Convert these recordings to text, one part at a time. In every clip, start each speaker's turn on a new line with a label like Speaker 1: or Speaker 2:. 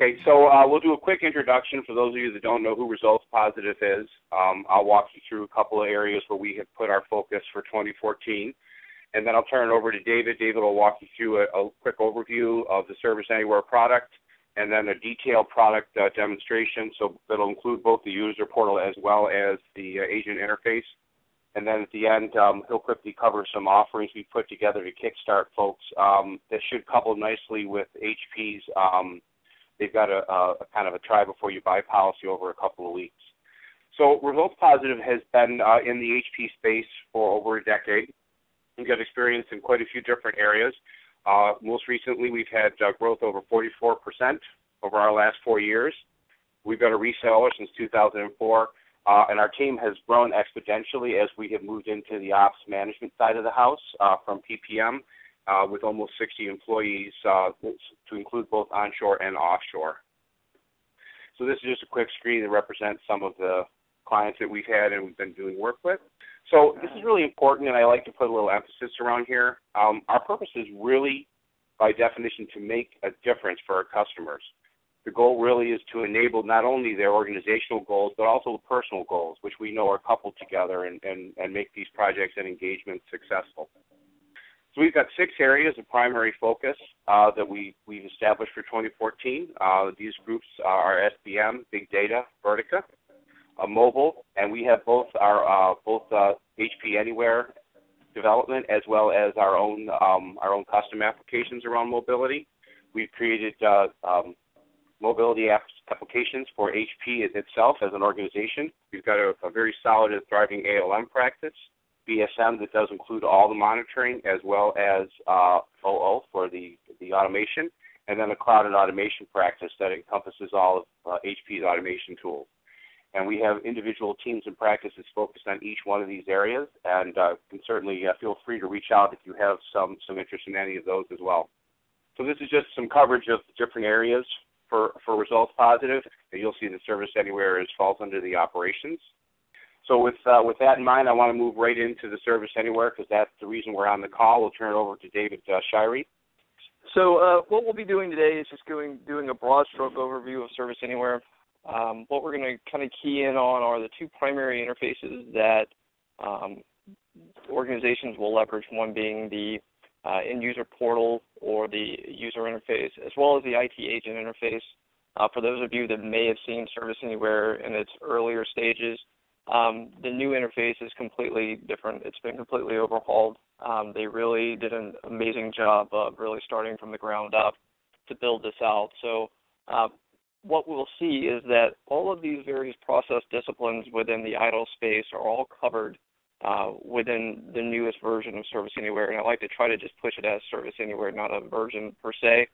Speaker 1: Okay, so we'll do a quick introduction for those of you that don't know who Results Positive is. I'll walk you through a couple of areas where we have put our focus for 2014, and then I'll turn it over to David. David will walk you through a quick overview of the Service Anywhere product, and then a detailed product demonstration, so that'll include both the user portal as well as the agent interface. And then at the end, he'll quickly cover some offerings we put together to kickstart folks that should couple nicely with HP's. They've got a kind of a try before you buy policy over a couple of weeks. So Results Positive has been in the HP space for over a decade. We've got experience in quite a few different areas. Most recently, we've had growth over 44% over our last 4 years. We've got a reseller since 2004, and our team has grown exponentially as we have moved into the ops management side of the house from PPM with almost 60 employees to include both onshore and offshore. So this is just a quick screen that represents some of the clients that we've had and we've been doing work with. So this is really important, and I like to put a little emphasis around here. Our purpose is really, by definition, to make a difference for our customers. The goal really is to enable not only their organizational goals, but also the personal goals, which we know are coupled together and make these projects and engagements successful. So we've got 6 areas of primary focus that we've established for 2014. These groups are SBM, Big Data, Vertica, mobile, and we have both our HP Anywhere development as well as our own custom applications around mobility. We've created mobility applications for HP itself as an organization. We've got a very solid and thriving ALM practice, BSM that does include all the monitoring as well as OO for the automation, and then a cloud and automation practice that encompasses all of HP's automation tools. And we have individual teams and practices focused on each one of these areas, and can certainly feel free to reach out if you have some interest in any of those as well. So this is just some coverage of different areas for Results Positive. And you'll see that Service Anywhere falls under the operations. So with that in mind, I want to move right into the Service Anywhere because that's the reason we're on the call. We'll turn it over to David Shirey.
Speaker 2: So what we'll be doing today is just doing a broad stroke overview of Service Anywhere. What we're going to kind of key in on are the 2 primary interfaces that organizations will leverage, one being the end-user portal or the user interface, as well as the IT agent interface. For those of you that may have seen Service Anywhere in its earlier stages, the new interface is completely different. It's been completely overhauled. They really did an amazing job of really starting from the ground up to build this out. So what we'll see is that all of these various process disciplines within the ITIL space are all covered within the newest version of Service Anywhere. And I like to try to just push it as Service Anywhere, not a version per se,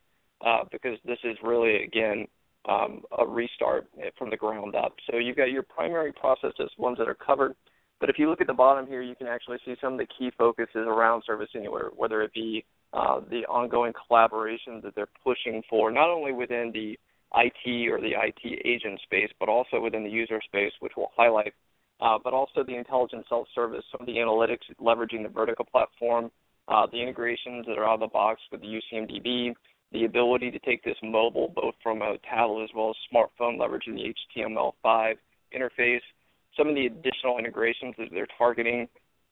Speaker 2: because this is really, again, a restart from the ground up. So you've got your primary processes, ones that are covered. But if you look at the bottom here, you can actually see some of the key focuses around Service Anywhere, whether it be the ongoing collaboration that they're pushing for, not only within the IT or the IT agent space, but also within the user space, which we'll highlight, but also the intelligent self-service, some of the analytics leveraging the Vertica platform, the integrations that are out of the box with the UCMDB, the ability to take this mobile, both from a tablet as well as smartphone, leveraging the HTML5 interface, some of the additional integrations that they're targeting.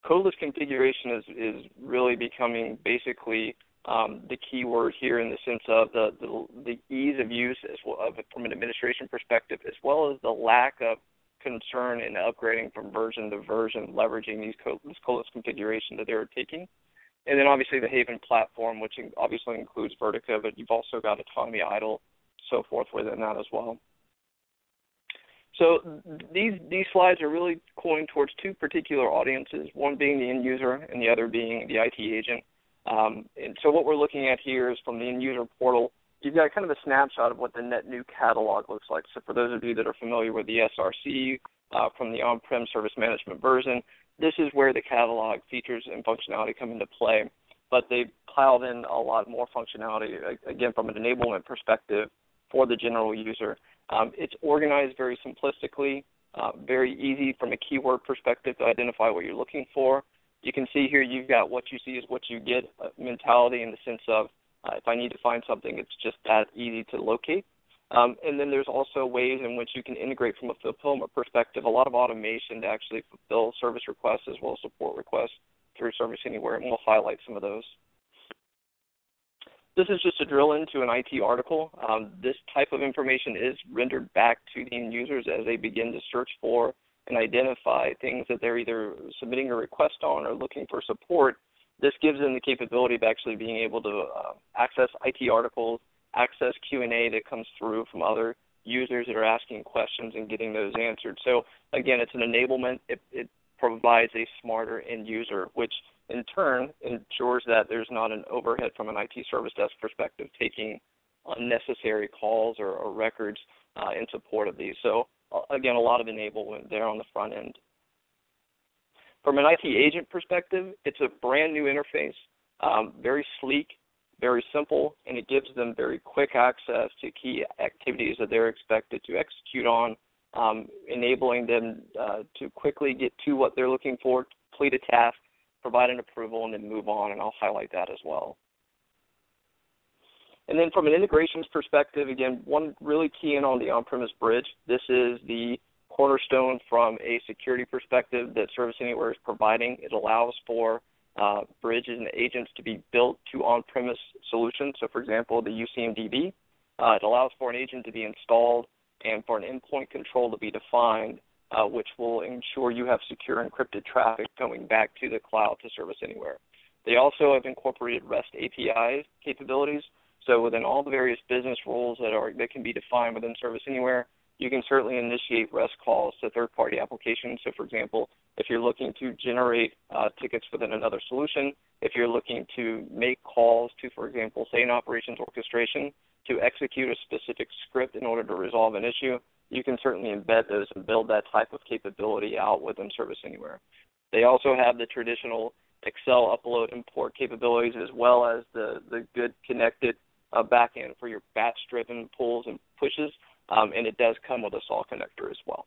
Speaker 2: Codeless configuration is really becoming basically the key word here in the sense of the ease of use as well from an administration perspective, as well as the lack of concern in upgrading from version to version, leveraging this codeless configuration that they're taking. And then obviously the Haven platform, which obviously includes Vertica, but you've also got Autonomy ITIL, so forth within that as well. So these slides are really going towards 2 particular audiences, one being the end user and the other being the IT agent. And so what we're looking at here is from the end user portal, you've got kind of a snapshot of what the net new catalog looks like. So for those of you that are familiar with the SRC from the on-prem service management version, this is where the catalog features and functionality come into play. But they've piled in a lot more functionality, again, from an enablement perspective for the general user. It's organized very simplistically, very easy from a keyword perspective to identify what you're looking for. You can see here you've got what you see is what you get mentality in the sense of if I need to find something, it's just that easy to locate. And then there's also ways in which you can integrate from a fulfillment perspective, a lot of automation to actually fulfill service requests as well as support requests through Service Anywhere, and we'll highlight some of those. This is just a drill into an IT article. This type of information is rendered back to the end users as they begin to search for and identify things that they're either submitting a request on or looking for support. This gives them the capability of actually being able to access IT articles, access Q&A that comes through from other users that are asking questions and getting those answered. So, again, it's an enablement. It provides a smarter end user, which in turn ensures that there's not an overhead from an IT service desk perspective taking unnecessary calls or records in support of these. So, again, a lot of enablement there on the front end. From an IT agent perspective, it's a brand new interface, very sleek, very simple, and it gives them very quick access to key activities that they're expected to execute on, enabling them to quickly get to what they're looking for, complete a task, provide an approval, and then move on, and I'll highlight that as well. And then from an integrations perspective, again, one really key in on the on-premise bridge. This is the cornerstone from a security perspective that Service Anywhere is providing. It allows for bridges and agents to be built to on-premise solutions. So, for example, the UCMDB, it allows for an agent to be installed and for an endpoint control to be defined, which will ensure you have secure encrypted traffic going back to the cloud to Service Anywhere. They also have incorporated REST API capabilities. So within all the various business rules that can be defined within Service Anywhere, you can certainly initiate REST calls to third-party applications. So, for example, if you're looking to generate tickets within another solution, if you're looking to make calls to, for example, say an operations orchestration to execute a specific script in order to resolve an issue, you can certainly embed those and build that type of capability out within Service Anywhere. They also have the traditional Excel upload import capabilities as well as the good connected backend for your batch-driven pulls and pushes, and it does come with a SAW connector as well.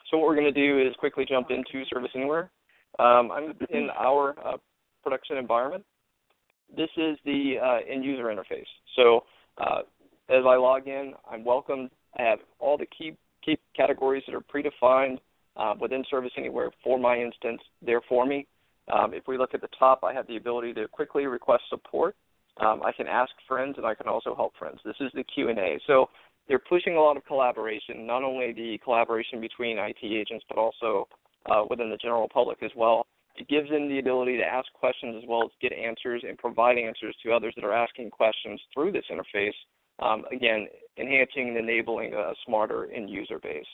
Speaker 2: So what we're going to do is quickly jump into Service Anywhere. I'm in our production environment. This is the end user interface. So as I log in, I'm welcomed. I have all the key categories that are predefined within Service Anywhere for my instance there for me. If we look at the top, I have the ability to quickly request support. I can ask friends, and I can also help friends. This is the Q&A. So they're pushing a lot of collaboration, not only the collaboration between IT agents, but also within the general public as well. It gives them the ability to ask questions as well as get answers and provide answers to others that are asking questions through this interface, again, enhancing and enabling a smarter end-user base.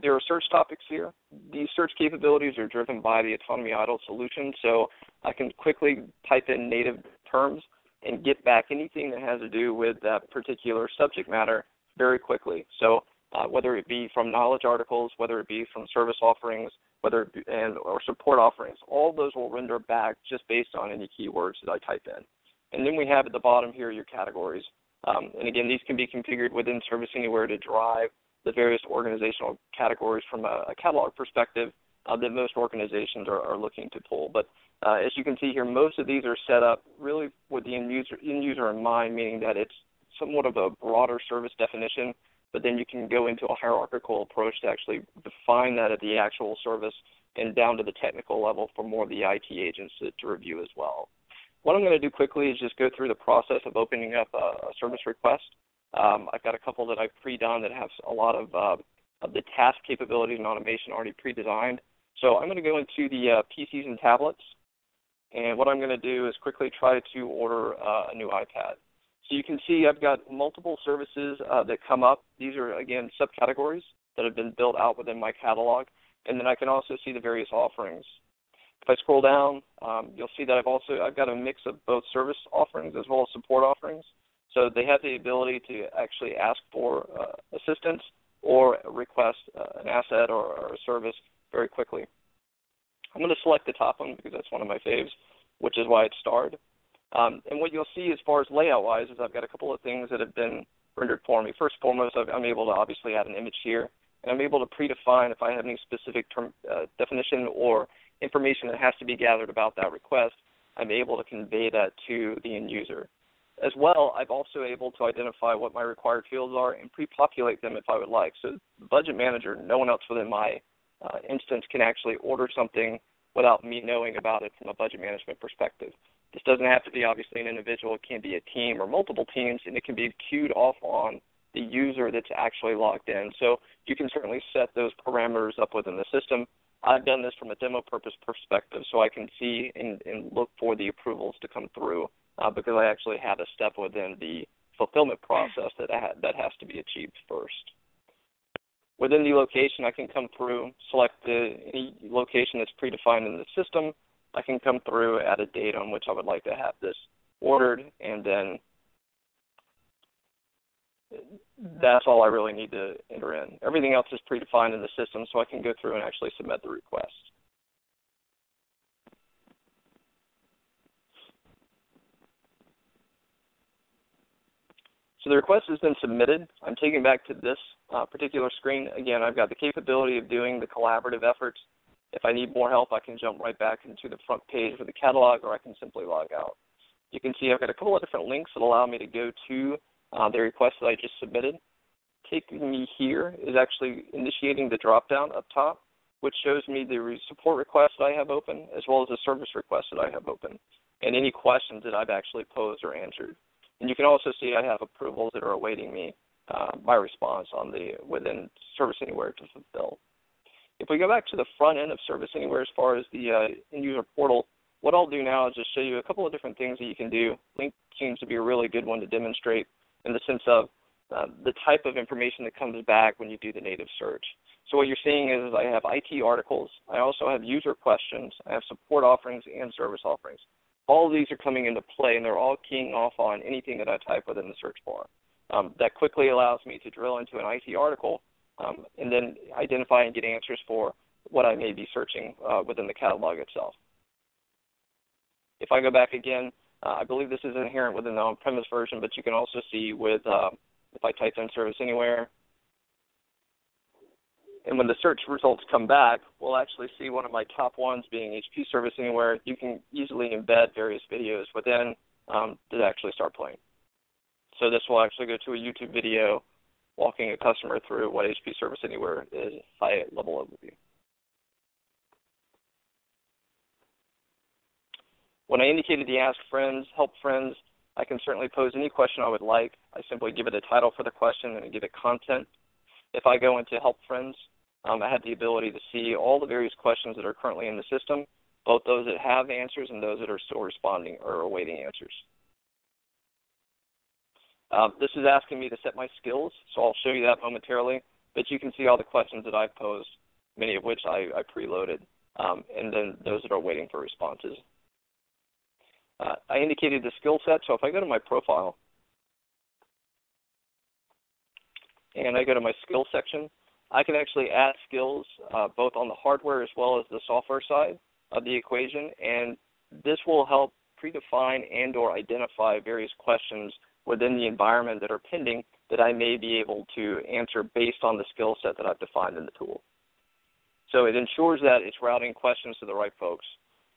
Speaker 2: There are search topics here. These search capabilities are driven by the Autonomy Idle solution, so I can quickly type in native terms and get back anything that has to do with that particular subject matter very quickly. So whether it be from knowledge articles, whether it be from service offerings, whether it be, or support offerings, all those will render back just based on any keywords that I type in. And then we have at the bottom here your categories. And again, these can be configured within Service Anywhere to drive the various organizational categories from a catalog perspective that most organizations are looking to pull. But as you can see here, most of these are set up really with the end user in mind, meaning that it's somewhat of a broader service definition, but then you can go into a hierarchical approach to actually define that at the actual service and down to the technical level for more of the IT agents to review as well. What I'm going to do quickly is just go through the process of opening up a service request. I've got a couple that I've pre-done that have a lot of the task capabilities and automation already pre-designed. So I'm going to go into the PCs and tablets, and what I'm going to do is quickly try to order a new iPad. So you can see I've got multiple services that come up. These are, again, subcategories that have been built out within my catalog, and then I can also see the various offerings. If I scroll down, you'll see that I've got a mix of both service offerings as well as support offerings. So they have the ability to actually ask for assistance or request an asset or a service very quickly. I'm going to select the top one because that's one of my faves, which is why it's starred. And what you'll see as far as layout-wise is I've got a couple of things that have been rendered for me. First and foremost, I'm able to obviously add an image here, and I'm able to predefine if I have any specific term, definition or information that has to be gathered about that request. I'm able to convey that to the end user. As well, I'm also able to identify what my required fields are and pre-populate them if I would like. So the budget manager, no one else within my instance can actually order something without me knowing about it from a budget management perspective. This doesn't have to be obviously an individual. It can be a team or multiple teams, and it can be queued off on the user that's actually logged in. So you can certainly set those parameters up within the system. I've done this from a demo purpose perspective, so I can see and look for the approvals to come through because I actually have a step within the fulfillment process that has to be achieved first. Within the location, I can come through, select any location that's predefined in the system. I can come through, add a date on which I would like to have this ordered, and then that's all I really need to enter in. Everything else is predefined in the system, so I can go through and actually submit the request. So the request has been submitted. I'm taken back to this particular screen. Again, I've got the capability of doing the collaborative efforts. If I need more help, I can jump right back into the front page with the catalog, or I can simply log out. You can see I've got a couple of different links that allow me to go to the request that I just submitted. Taking me here is actually initiating the drop-down up top, which shows me the support request that I have open, as well as the service request that I have open, and any questions that I've actually posed or answered. And you can also see I have approvals that are awaiting me my response within Service Anywhere to fulfill. If we go back to the front end of Service Anywhere as far as the in-user portal, what I'll do now is just show you a couple of different things that you can do. Link seems to be a really good one to demonstrate in the sense of the type of information that comes back when you do the native search. So what you're seeing is I have IT articles. I also have user questions. I have support offerings and service offerings. All of these are coming into play, and they're all keying off on anything that I type within the search bar. That quickly allows me to drill into an IT article and then identify and get answers for what I may be searching within the catalog itself. If I go back again, I believe this is inherent within the on-premise version, but you can also see with if I type in Service Anywhere, and when the search results come back, we'll actually see one of my top ones being HP Service Anywhere. You can easily embed various videos within to actually start playing. So this will actually go to a YouTube video walking a customer through what HP Service Anywhere is, high-level overview. When I indicated the Ask Friends, Help Friends, I can certainly pose any question I would like. I simply give it a title for the question and give it content. If I go into Help Friends, I have the ability to see all the various questions that are currently in the system, both those that have answers and those that are still responding or awaiting answers. This is asking me to set my skills, so I'll show you that momentarily, but you can see all the questions that I've posed, many of which I preloaded, and then those that are waiting for responses. I indicated the skill set, so if I go to my profile and I go to my skills section, I can actually add skills both on the hardware as well as the software side of the equation, and this will help predefine and or identify various questions within the environment that are pending that I may be able to answer based on the skill set that I've defined in the tool. So it ensures that it's routing questions to the right folks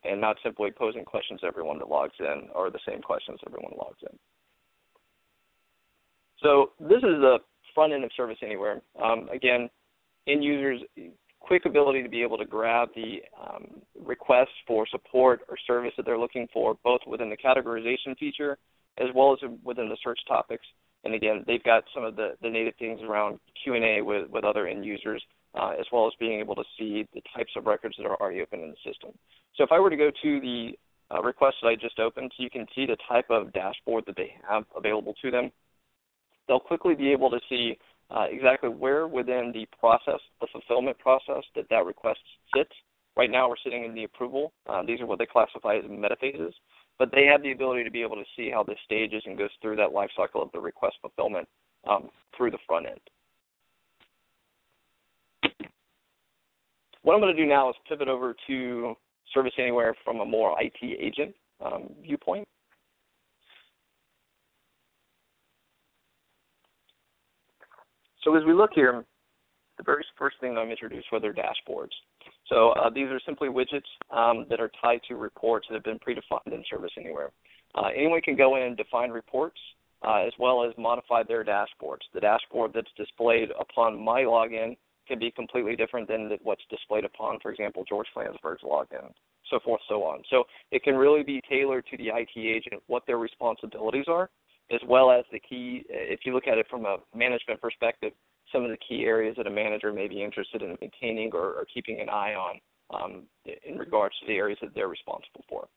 Speaker 2: and not simply posing questions to everyone that logs in or the same questions everyone logs in. So this is the front end of Service Anywhere. Again, end users' quick ability to be able to grab the requests for support or service that they're looking for, both within the categorization feature as well as within the search topics. And again, they've got some of the native things around Q&A with other end users, as well as being able to see the types of records that are already open in the system. So if I were to go to the request that I just opened, so you can see the type of dashboard that they have available to them. They'll quickly be able to see exactly where within the process, the fulfillment process, that request sits. Right now we're sitting in the approval. These are what they classify as metaphases. But they have the ability to be able to see how this stages and goes through that life cycle of the request fulfillment through the front end. What I'm going to do now is pivot over to Service Anywhere from a more IT agent viewpoint. So as we look here, the very first thing that I'm introduced with are dashboards. So these are simply widgets that are tied to reports that have been predefined in Service Anywhere. Anyone can go in and define reports as well as modify their dashboards. The dashboard that's displayed upon my login can be completely different than what's displayed upon, for example, George Flansburgh's login, so forth, so on. So it can really be tailored to the IT agent, what their responsibilities are, as well as the key, if you look at it from a management perspective, some of the key areas that a manager may be interested in maintaining or keeping an eye on in regards to the areas that they're responsible for.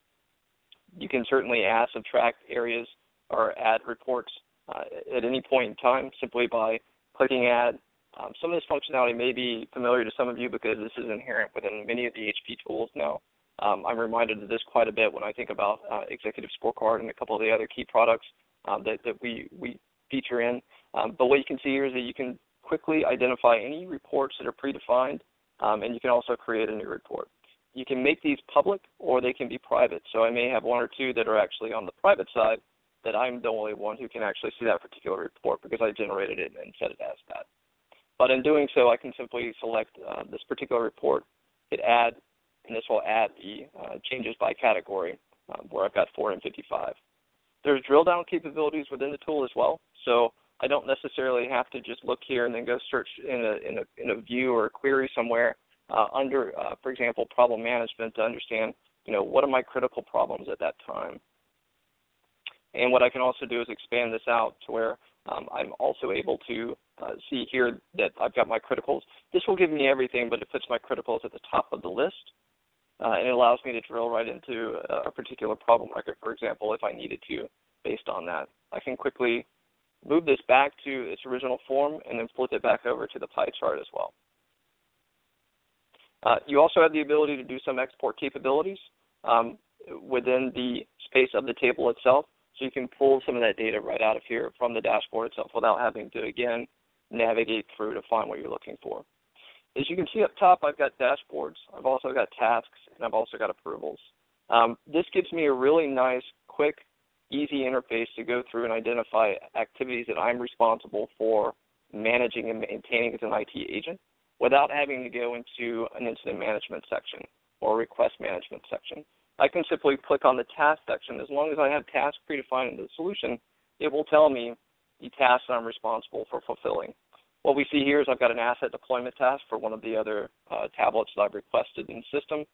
Speaker 2: You can certainly add, subtract areas, or add reports at any point in time simply by clicking add. Some of this functionality may be familiar to some of you because this is inherent within many of the HP tools now. I'm reminded of this quite a bit when I think about Executive Scorecard and a couple of the other key products that we feature in. But what you can see here is that you can quickly identify any reports that are predefined, and you can also create a new report. You can make these public or they can be private. So I may have one or two that are actually on the private side that I'm the only one who can actually see that particular report because I generated it and set it as that. But in doing so, I can simply select this particular report, hit add, and this will add the changes by category where I've got 455. There's drill down capabilities within the tool as well. So I don't necessarily have to just look here and then go search in a view or a query somewhere under, for example, problem management to understand, what are my critical problems at that time. And what I can also do is expand this out to where I'm also able to see here that I've got my criticals. This will give me everything, but it puts my criticals at the top of the list. And it allows me to drill right into a particular problem record, for example, if I needed to, based on that. I can quickly move this back to its original form and then flip it back over to the pie chart as well. You also have the ability to do some export capabilities within the space of the table itself. So you can pull some of that data right out of here from the dashboard itself without having to, again, navigate through to find what you're looking for. As you can see up top, I've got dashboards. I've also got tasks, and I've also got approvals. This gives me a really nice, quick, easy interface to go through and identify activities that I'm responsible for managing and maintaining as an IT agent without having to go into an incident management section or a request management section. I can simply click on the task section. As long as I have tasks predefined in the solution, it will tell me the tasks I'm responsible for fulfilling. What we see here is I've got an asset deployment task for one of the other tablets that I've requested in the system.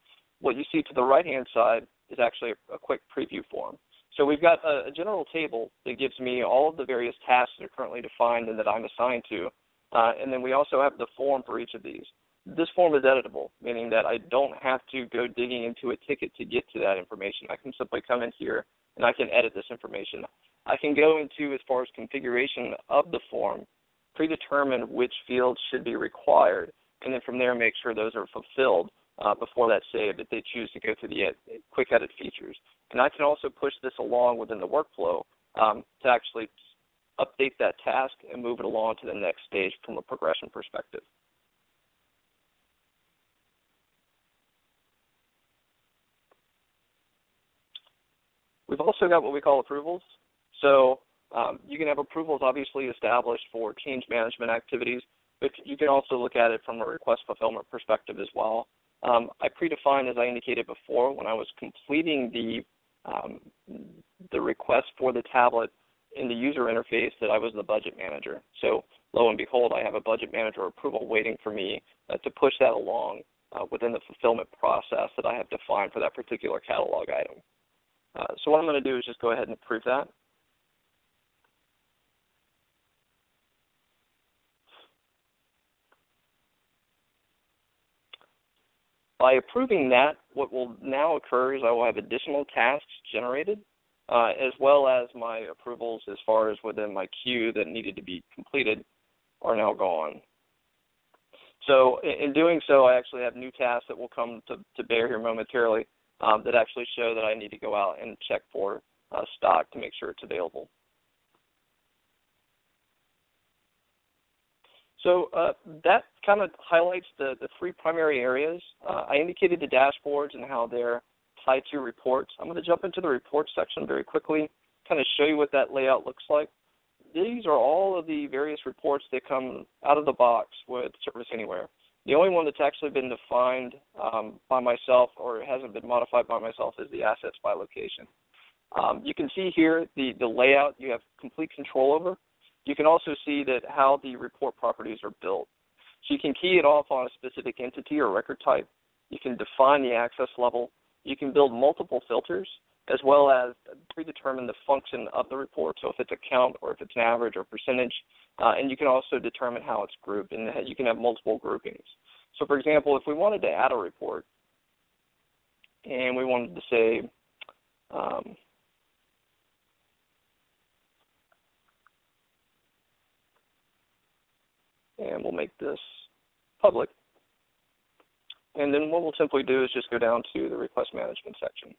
Speaker 2: What you see to the right-hand side is actually a quick preview form. So we've got a general table that gives me all of the various tasks that are currently defined and that I'm assigned to. And then we also have the form for each of these. This form is editable, meaning that I don't have to go digging into a ticket to get to that information. I can simply come in here and I can edit this information. I can go into, as far as configuration of the form, predetermine which fields should be required, and then from there make sure those are fulfilled before that's saved if they choose to go through the quick edit features. And I can also push this along within the workflow to actually update that task and move it along to the next stage from a progression perspective. We've also got what we call approvals. So you can have approvals obviously established for change management activities, but you can also look at it from a request fulfillment perspective as well. I predefined, as I indicated before, when I was completing the request for the tablet in the user interface that I was the budget manager. So lo and behold, I have a budget manager approval waiting for me to push that along within the fulfillment process that I have defined for that particular catalog item. So what I'm going to do is just go ahead and approve that. By approving that, what will now occur is I will have additional tasks generated, as well as my approvals as far as within my queue that needed to be completed are now gone. So in doing so, I actually have new tasks that will come to bear here momentarily that actually show that I need to go out and check for stock to make sure it's available. So that kind of highlights the three primary areas. I indicated the dashboards and how they're tied to reports. I'm going to jump into the reports section very quickly, kind of show you what that layout looks like. These are all of the various reports that come out of the box with Service Anywhere. The only one that's actually been defined by myself or hasn't been modified by myself is the assets by location. You can see here the layout you have complete control over. You can also see that how the report properties are built. So you can key it off on a specific entity or record type. You can define the access level. You can build multiple filters, as well as predetermine the function of the report, so if it's a count or if it's an average or percentage. And you can also determine how it's grouped, and you can have multiple groupings. So, for example, if we wanted to add a report, and we wanted to say, and we'll make this public. And then what we'll simply do is just go down to the request management section.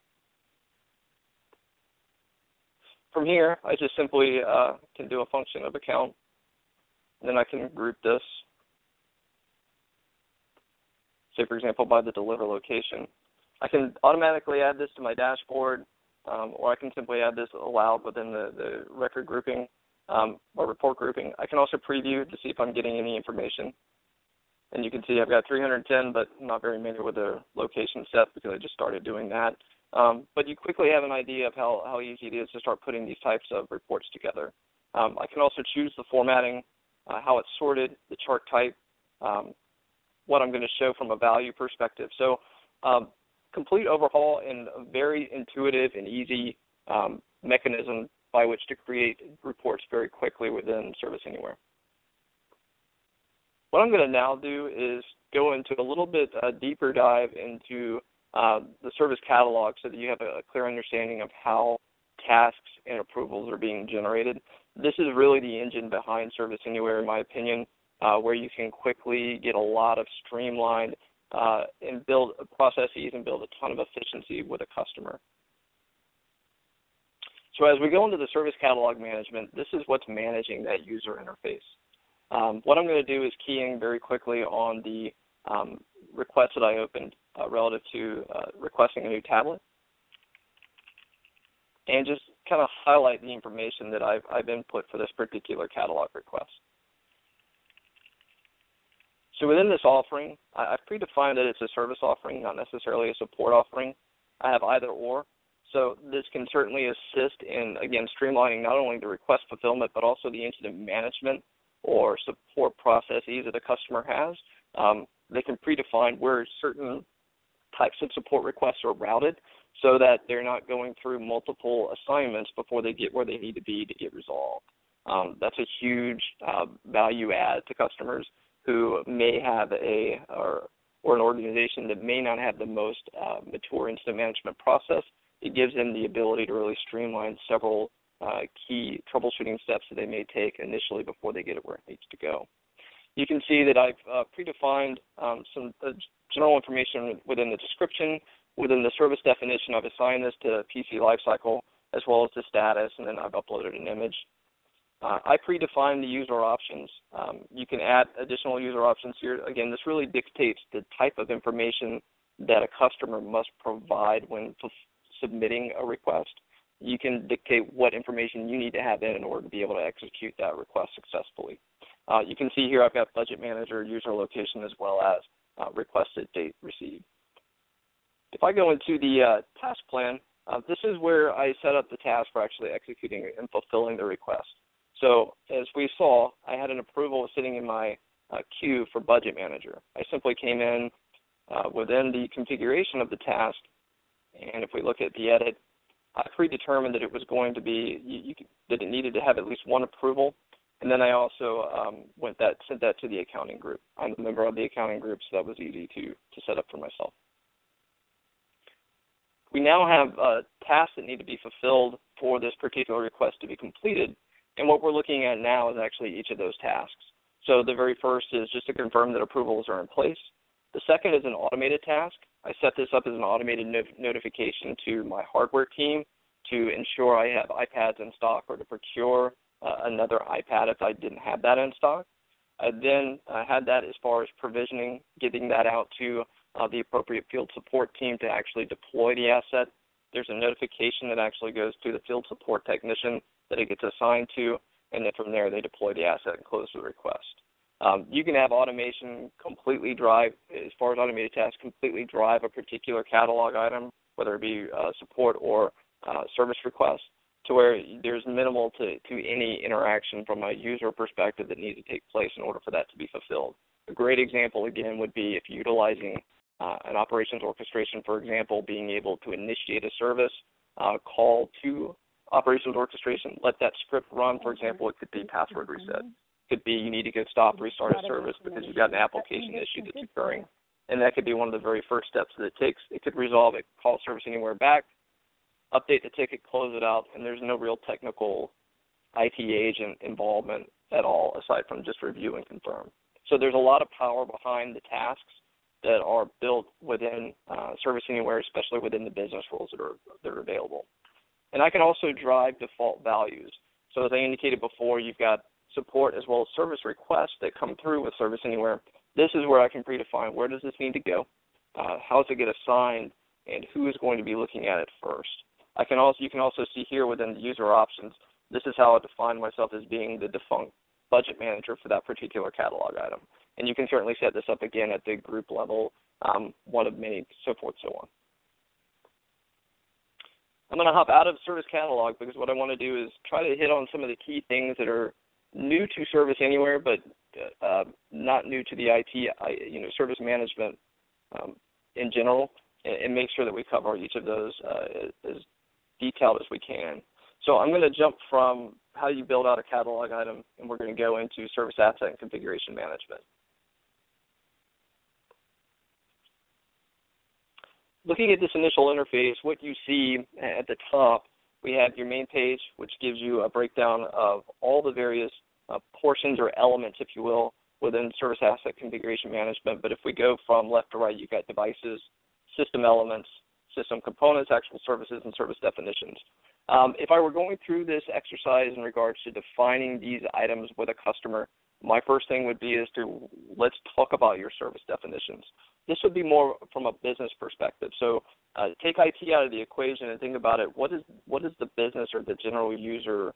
Speaker 2: From here, I just simply can do a function of account. And then I can group this, say, for example, by the deliver location. I can automatically add this to my dashboard, or I can simply add this aloud within the record grouping or report grouping. I can also preview to see if I'm getting any information. And you can see I've got 310, but not very many with the location set because I just started doing that. But you quickly have an idea of how easy it is to start putting these types of reports together. I can also choose the formatting, how it's sorted, the chart type, what I'm going to show from a value perspective. So complete overhaul and a very intuitive and easy mechanism by which to create reports very quickly within Service Anywhere. What I'm going to now do is go into a little bit deeper dive into the service catalog so that you have a clear understanding of how tasks and approvals are being generated. This is really the engine behind Service Anywhere, in my opinion, where you can quickly get a lot of streamlined and build processes and build a ton of efficiency with a customer. So as we go into the service catalog management, this is what's managing that user interface. What I'm going to do is key in very quickly on the request that I opened relative to requesting a new tablet, and just kind of highlight the information that I've input for this particular catalog request. So within this offering, I've predefined that it's a service offering, not necessarily a support offering. I have either or. So this can certainly assist in, again, streamlining not only the request fulfillment, but also the incident management or support processes that a customer has. They can predefine where certain types of support requests are routed so that they're not going through multiple assignments before they get where they need to be to get resolved. That's a huge value add to customers who may have or an organization that may not have the most mature incident management process. It gives them the ability to really streamline several key troubleshooting steps that they may take initially before they get it where it needs to go. You can see that I've predefined some general information within the description. Within the service definition, I've assigned this to PC lifecycle as well as the status, and then I've uploaded an image. I predefined the user options. You can add additional user options here. Again, this really dictates the type of information that a customer must provide when submitting a request. You can dictate what information you need to have in order to be able to execute that request successfully. You can see here I've got budget manager, user location, as well as requested date received. If I go into the task plan, this is where I set up the task for actually executing and fulfilling the request. So as we saw, I had an approval sitting in my queue for budget manager. I simply came in within the configuration of the task, and if we look at the edit, I predetermined that it was going to be, that it needed to have at least one approval, and then I also sent that to the accounting group. I'm a member of the accounting group, so that was easy to set up for myself. We now have tasks that need to be fulfilled for this particular request to be completed, and what we're looking at now is actually each of those tasks. So the very first is just to confirm that approvals are in place. The second is an automated task. I set this up as an automated notification to my hardware team to ensure I have iPads in stock or to procure another iPad if I didn't have that in stock. I then had that as far as provisioning, getting that out to the appropriate field support team to actually deploy the asset. There's a notification that actually goes to the field support technician that it gets assigned to, and then from there they deploy the asset and close the request. You can have automation completely drive, as far as automated tasks, completely drive a particular catalog item, whether it be support or service requests to where there's minimal to any interaction from a user perspective that needs to take place in order for that to be fulfilled. A great example, again, would be if you're utilizing an operations orchestration, for example, being able to initiate a service, call to operations orchestration, let that script run. For example, it could be password reset. It could be you need to go stop, restart a service because you've got an application issue that's occurring. And that could be one of the very first steps that it takes. It could resolve it, call Service Anywhere back, update the ticket, close it out, and there's no real technical IT agent involvement at all aside from just review and confirm. So there's a lot of power behind the tasks that are built within Service Anywhere, especially within the business rules that are available. And I can also drive default values. So as I indicated before, you've got support as well as service requests that come through with Service Anywhere. This is where I can predefine where does this need to go, how does it get assigned, and who is going to be looking at it first. You can also see here within the user options, this is how I define myself as being the defunct budget manager for that particular catalog item. And you can certainly set this up again at the group level, one of many, so forth, so on. I'm going to hop out of Service Catalog because what I want to do is try to hit on some of the key things that are new to Service Anywhere, but not new to the IT, service management in general, and make sure that we cover each of those as detailed as we can. So I'm going to jump from how you build out a catalog item, and we're going to go into service asset and configuration management. Looking at this initial interface, what you see at the top, we have your main page, which gives you a breakdown of all the various portions or elements, if you will, within service asset configuration management. But if we go from left to right, you've got devices, system elements, system components, actual services, and service definitions. If I were going through this exercise in regards to defining these items with a customer, my first thing would be let's talk about your service definitions. This would be more from a business perspective. So take IT out of the equation and think about it. What is the business or the general user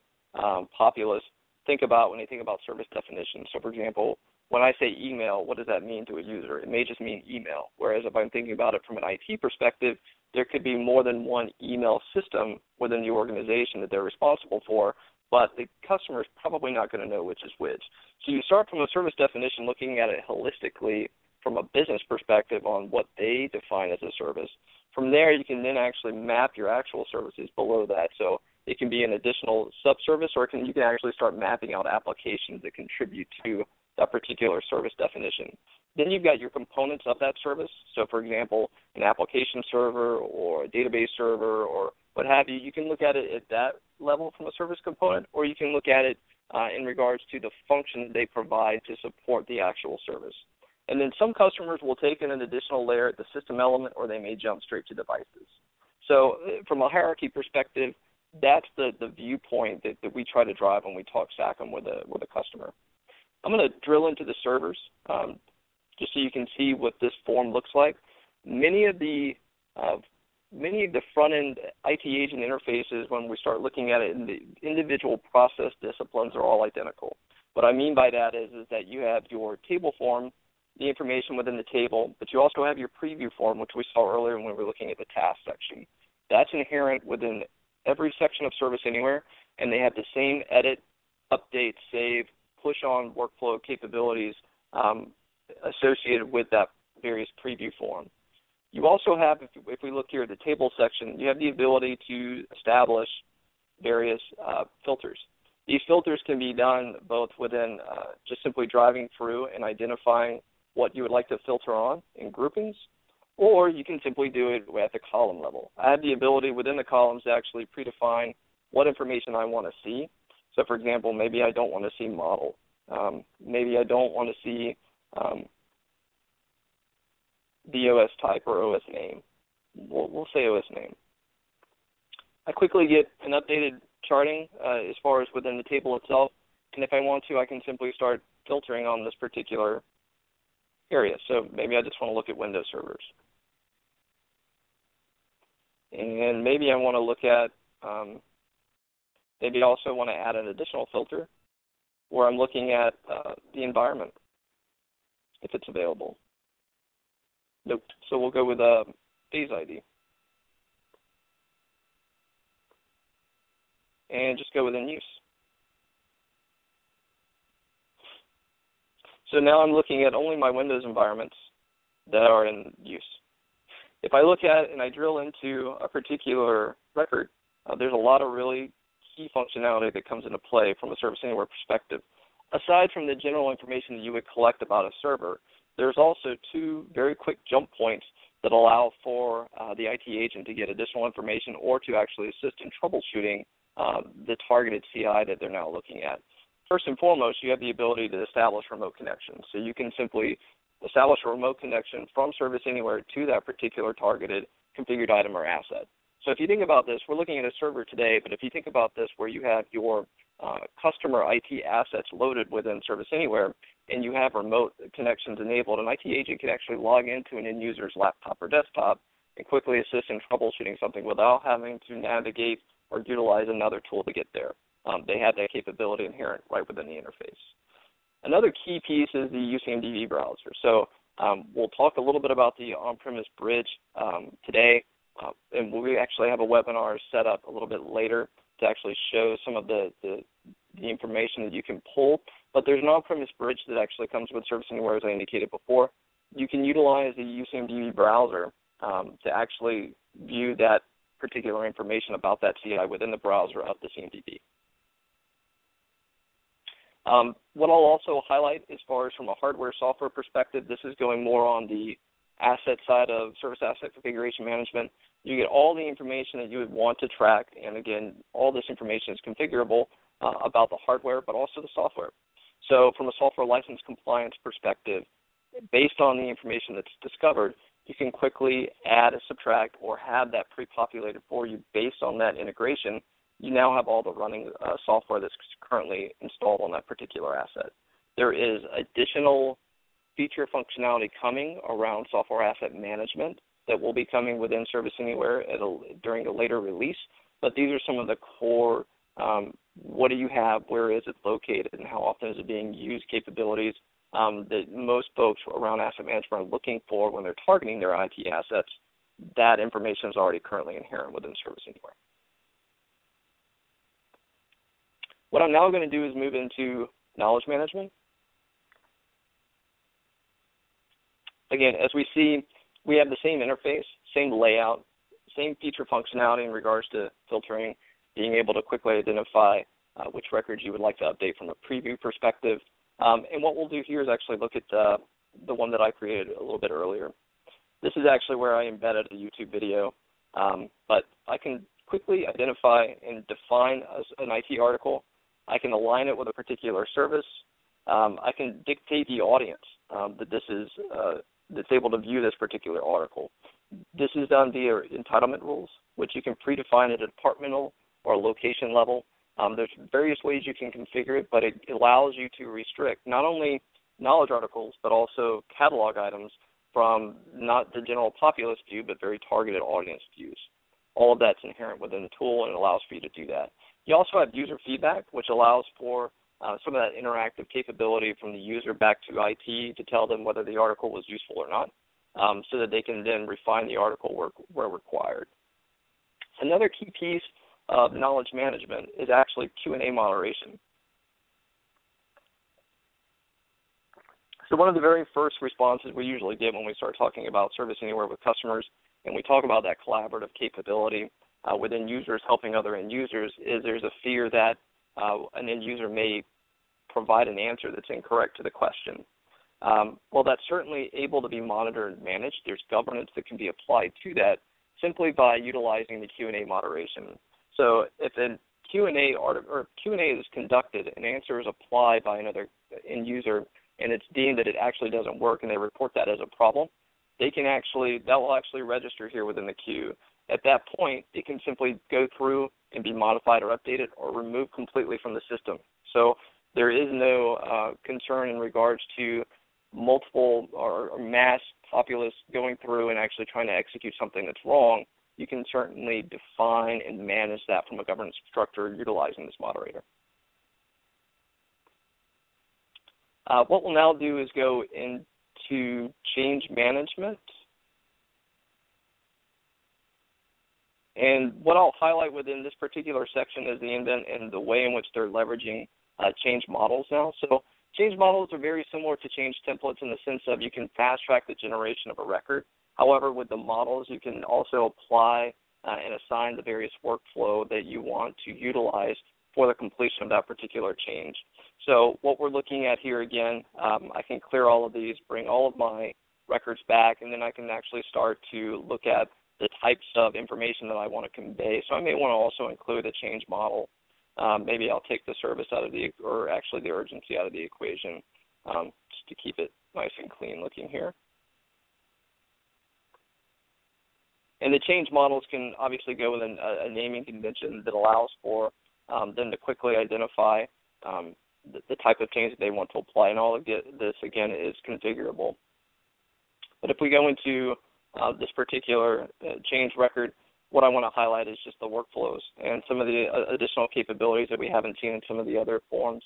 Speaker 2: populace think about when they think about service definitions? So, for example, when I say email, what does that mean to a user? It may just mean email, whereas if I'm thinking about it from an IT perspective, there could be more than one email system within the organization that they're responsible for, but the customer is probably not going to know which is which. So you start from a service definition looking at it holistically from a business perspective on what they define as a service. From there, you can then actually map your actual services below that. So it can be an additional subservice, or you can actually start mapping out applications that contribute to that particular service definition. Then you've got your components of that service. So, for example, an application server or a database server or what have you, you can look at it at that level from a service component, or you can look at it in regards to the function they provide to support the actual service. And then some customers will take in an additional layer at the system element, or they may jump straight to devices. So from a hierarchy perspective, that's the viewpoint that we try to drive when we talk SACM with a customer. I'm going to drill into the servers just so you can see what this form looks like. Many of the front-end IT agent interfaces, when we start looking at it, in the individual process disciplines are all identical. What I mean by that is that you have your table form, the information within the table, but you also have your preview form, which we saw earlier when we were looking at the task section. That's inherent within every section of Service Anywhere, and they have the same edit, update, save, push on workflow capabilities associated with that various preview form. You also have, if we look here at the table section, you have the ability to establish various filters. These filters can be done both within just simply driving through and identifying what you would like to filter on in groupings, or you can simply do it at the column level. I have the ability within the columns to actually predefine what information I want to see. So, for example, maybe I don't want to see model. Maybe I don't want to see the OS type or OS name. We'll say OS name. I quickly get an updated charting as far as within the table itself, and if I want to, I can simply start filtering on this particular area. So maybe I just want to look at Windows servers. And maybe I want to look at, maybe I also want to add an additional filter where I'm looking at the environment, if it's available. Nope. So we'll go with phase ID. and just go within use. So now I'm looking at only my Windows environments that are in use. If I look at and I drill into a particular record, there's a lot of really key functionality that comes into play from a Service Anywhere perspective. Aside from the general information that you would collect about a server, there's also two very quick jump points that allow for the IT agent to get additional information or to actually assist in troubleshooting the targeted CI that they're now looking at. First and foremost, you have the ability to establish remote connections. So you can simply establish a remote connection from Service Anywhere to that particular targeted configured item or asset. So if you think about this, we're looking at a server today, but if you think about this where you have your customer IT assets loaded within Service Anywhere and you have remote connections enabled, an IT agent can actually log into an end user's laptop or desktop and quickly assist in troubleshooting something without having to navigate or utilize another tool to get there. They have that capability inherent right within the interface. Another key piece is the UCMDB browser. So we'll talk a little bit about the on-premise bridge today, and we actually have a webinar set up a little bit later to actually show some of the information that you can pull. But there's an on-premise bridge that actually comes with Service Anywhere, as I indicated before. You can utilize the UCMDB browser to actually view that particular information about that CI within the browser of the CMDB. What I'll also highlight as far as from a hardware-software perspective, this is going more on the asset side of Service Asset Configuration Management. You get all the information that you would want to track, and again, all this information is configurable about the hardware, but also the software. So from a software license compliance perspective, based on the information that's discovered, you can quickly add, subtract, or have that pre-populated for you based on that integration. You now have all the running software that's currently installed on that particular asset. There is additional feature functionality coming around software asset management that will be coming within Service Anywhere during a later release, but these are some of the core what do you have, where is it located, and how often is it being used capabilities that most folks around asset management are looking for when they're targeting their IT assets. That information is already currently inherent within Service Anywhere. What I'm now going to do is move into knowledge management. Again, as we see, we have the same interface, same layout, same feature functionality in regards to filtering, being able to quickly identify which records you would like to update from a preview perspective. And what we'll do here is actually look at the one that I created a little bit earlier. This is actually where I embedded a YouTube video, but I can quickly identify and define an IT article. I can align it with a particular service. I can dictate the audience that this is that's able to view this particular article. This is done via entitlement rules, which you can predefine at a departmental or location level. There's various ways you can configure it, but it allows you to restrict not only knowledge articles, but also catalog items from not the general populace view, but very targeted audience views. All of that's inherent within the tool, and it allows for you to do that. You also have user feedback, which allows for some of that interactive capability from the user back to IT to tell them whether the article was useful or not, so that they can then refine the article where required. Another key piece of knowledge management is actually Q&A moderation. So one of the very first responses we usually get when we start talking about Service Anywhere with customers, and we talk about that collaborative capability within users helping other end users, is there's a fear that an end user may provide an answer that's incorrect to the question. Well, that's certainly able to be monitored and managed. There's governance that can be applied to that simply by utilizing the Q&A moderation. So if a Q&A is conducted, an answer is applied by another end user, and it's deemed that it actually doesn't work, and they report that as a problem, that will actually register here within the queue. At that point, it can simply go through and be modified or updated or removed completely from the system. So there is no concern in regards to multiple or mass populace going through and actually trying to execute something that's wrong. You can certainly define and manage that from a governance structure utilizing this moderator. What we'll now do is go into change management. And what I'll highlight within this particular section is the indent and the way in which they're leveraging change models now. So change models are very similar to change templates in the sense of you can fast track the generation of a record. However, with the models, you can also apply and assign the various workflow that you want to utilize for the completion of that particular change. So what we're looking at here again, I can clear all of these, bring all of my records back, and then I can actually start to look at the types of information that I want to convey. So I may want to also include a change model. Maybe I'll take the service out of the, or actually the urgency out of the equation, just to keep it nice and clean looking here. And the change models can obviously go with a naming convention that allows for them to quickly identify the type of change that they want to apply. And all of this, again, is configurable. But if we go into this particular change record, what I want to highlight is just the workflows and some of the additional capabilities that we haven't seen in some of the other forms.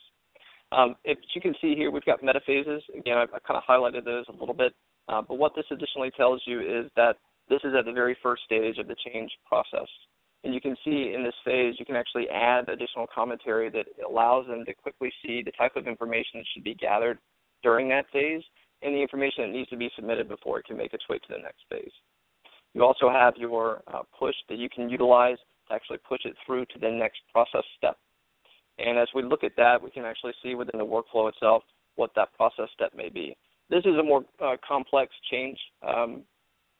Speaker 2: If you can see here, we've got metaphases. Again, I kind of highlighted those a little bit. But what this additionally tells you is that this is at the very first stage of the change process. And you can see in this phase, you can actually add additional commentary that allows them to quickly see the type of information that should be gathered during that phase and the information that needs to be submitted before it can make its way to the next phase. You also have your push that you can utilize to actually push it through to the next process step. And as we look at that, we can actually see within the workflow itself what that process step may be. This is a more complex change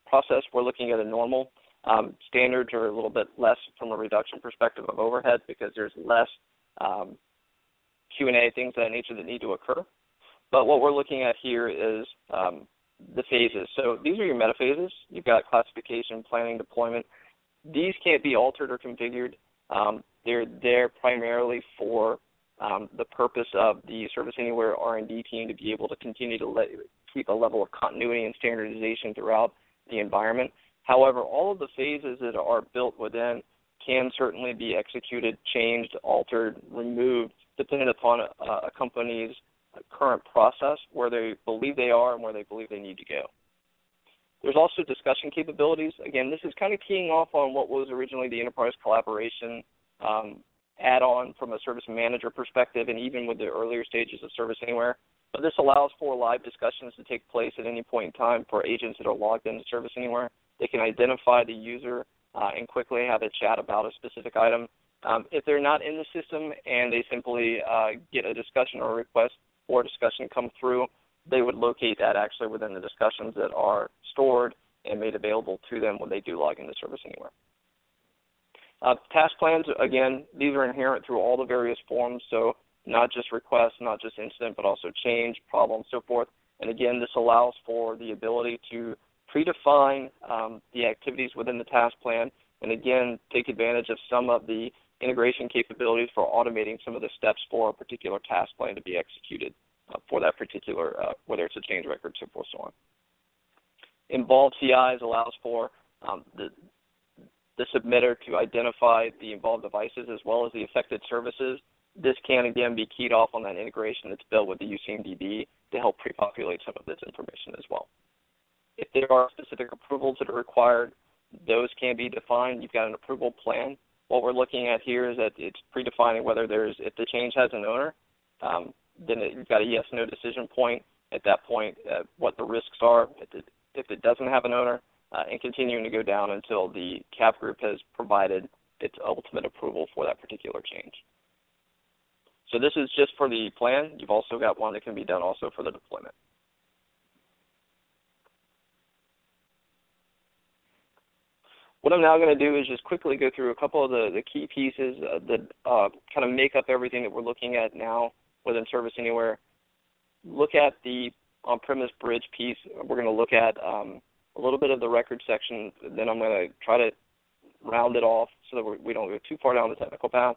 Speaker 2: process. We're looking at a normal. Standards are a little bit less from a reduction perspective of overhead because there's less Q&A, things of that nature that need to occur. But what we're looking at here is the phases. So these are your metaphases. You've got classification, planning, deployment. These can't be altered or configured. They're there primarily for the purpose of the Service Anywhere R&D team to be able to continue to keep a level of continuity and standardization throughout the environment. However, all of the phases that are built within can certainly be executed, changed, altered, removed, depending upon a company's current process, where they believe they are and where they believe they need to go. There's also discussion capabilities. Again, this is kind of keying off on what was originally the enterprise collaboration add-on from a service manager perspective, and even with the earlier stages of Service Anywhere. But this allows for live discussions to take place at any point in time for agents that are logged into Service Anywhere. They can identify the user and quickly have a chat about a specific item. If they're not in the system and they simply get a discussion or a request for a discussion come through, they would locate that actually within the discussions that are stored and made available to them when they do log into Service Anywhere. Task plans, again, these are inherent through all the various forms, so not just requests, not just incident, but also change, problem, so forth. And again, this allows for the ability to predefine the activities within the task plan, and again, take advantage of some of the integration capabilities for automating some of the steps for a particular task plan to be executed for that particular, whether it's a change record, so forth, so on. Involved CIs allows for the submitter to identify the involved devices as well as the affected services. This can, again, be keyed off on that integration that's built with the UCMDB to help pre-populate some of this information as well. If there are specific approvals that are required, those can be defined. You've got an approval plan. What we're looking at here is that it's predefining whether if the change has an owner, then you've got a yes-no decision point. At that point, what the risks are. If it doesn't have an owner, and continuing to go down until the CAP group has provided its ultimate approval for that particular change. So this is just for the plan. You've also got one that can be done also for the deployment. What I'm now going to do is just quickly go through a couple of the key pieces that kind of make up everything that we're looking at now within Service Anywhere. Look at the on-premise bridge piece. We're going to look at a little bit of the record section. Then I'm going to try to round it off so that we don't go too far down the technical path.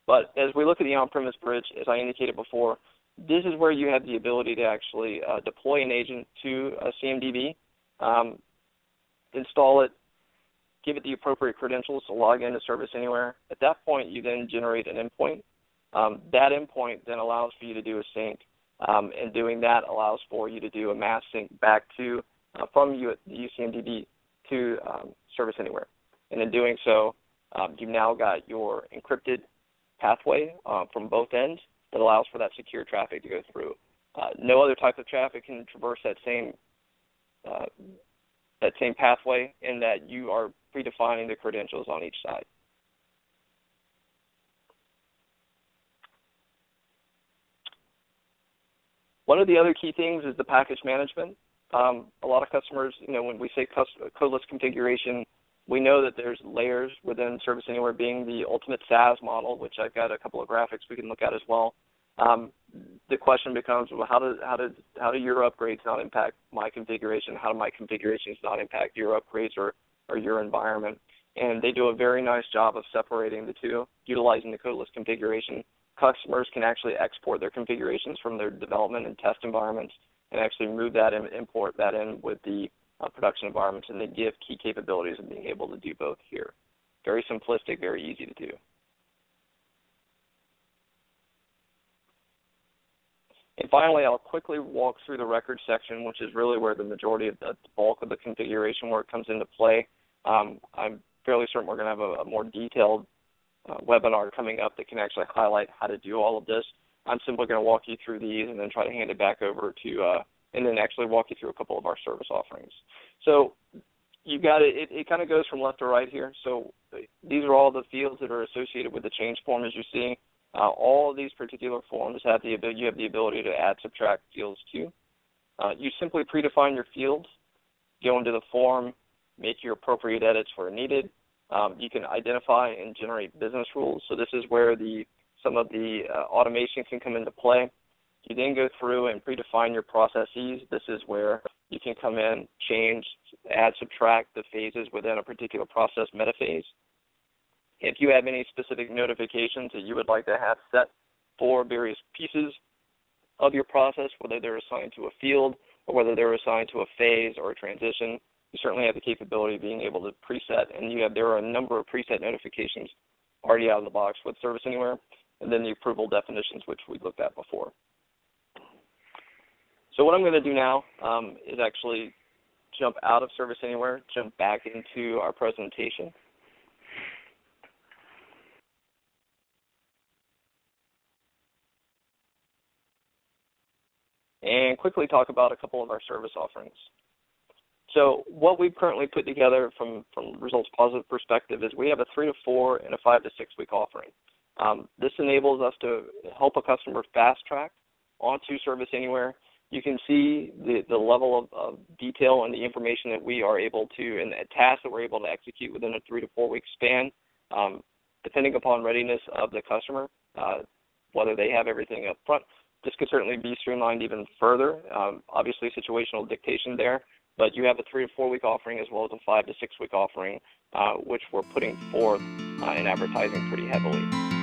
Speaker 2: But as we look at the on-premise bridge, as I indicated before, this is where you have the ability to actually deploy an agent to a CMDB, install it, give it the appropriate credentials to log into Service Anywhere. At that point, you then generate an endpoint. That endpoint then allows for you to do a sync, and doing that allows for you to do a mass sync back to from the UCMDB to Service Anywhere. And in doing so, you've now got your encrypted pathway from both ends that allows for that secure traffic to go through. No other type of traffic can traverse that same pathway, in that you are predefining the credentials on each side. One of the other key things is the package management. A lot of customers, when we say codeless configuration, we know that there's layers within Service Anywhere, being the ultimate SaaS model, which I've got a couple of graphics we can look at as well. The question becomes, well, how do your upgrades not impact my configuration? How do my configurations not impact your upgrades or your environment? And they do a very nice job of separating the two, utilizing the codeless configuration. Customers can actually export their configurations from their development and test environments and actually move that and import that in with the production environments, and they give key capabilities of being able to do both here. Very simplistic, very easy to do. And finally, I'll quickly walk through the record section, which is really where the majority of the bulk of the configuration work comes into play. I'm fairly certain we're going to have a more detailed webinar coming up that can actually highlight how to do all of this. I'm simply going to walk you through these and then try to hand it back over to, and then actually walk you through a couple of our service offerings. So you've got it kind of goes from left to right here. So these are all the fields that are associated with the change form, as you see. All of these particular forms you have the ability to add, subtract fields to. You simply predefine your fields, go into the form, make your appropriate edits where needed. You can identify and generate business rules. So this is where some of the automation can come into play. You then go through and predefine your processes. This is where you can come in, change, add, subtract the phases within a particular process metaphase. If you have any specific notifications that you would like to have set for various pieces of your process, whether they're assigned to a field or whether they're assigned to a phase or a transition, you certainly have the capability of being able to preset. And there are a number of preset notifications already out of the box with Service Anywhere, and then the approval definitions, which we looked at before. So what I'm going to do now is actually jump out of Service Anywhere, jump back into our presentation. And quickly talk about a couple of our service offerings. So what we've currently put together from Results Positive perspective is we have a 3 to 4 and a 5 to 6 week offering. This enables us to help a customer fast track onto Service Anywhere. You can see the level of detail and the information that we are able to, and the tasks that we're able to execute within a 3 to 4 week span, depending upon readiness of the customer, whether they have everything up front. This could certainly be streamlined even further. Obviously, situational dictation there, but you have a 3 to 4 week offering as well as a 5 to 6 week offering, which we're putting forth and advertising pretty heavily.